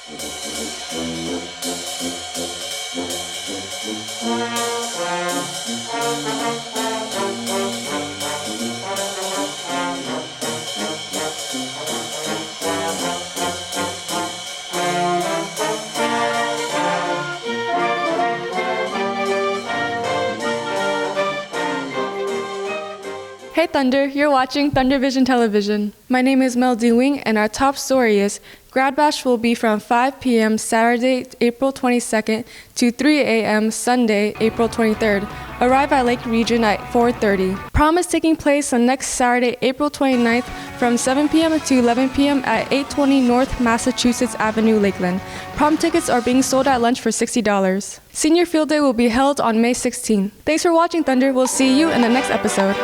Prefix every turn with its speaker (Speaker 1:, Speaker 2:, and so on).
Speaker 1: Hey Thunder, you're watching Thunder Vision Television. My name is Mel D. Wing, and our top story is Grad Bash will be from 5 p.m. Saturday, April 22nd to 3 a.m. Sunday, April 23rd. Arrive at Lake Region at 4:30. Prom is taking place on next Saturday, April 29th from 7 p.m. to 11 p.m. at 820 North Massachusetts Avenue, Lakeland. Prom tickets are being sold at lunch for $60. Senior Field Day will be held on May 16th. Thanks for watching, Thunder. We'll see you in the next episode.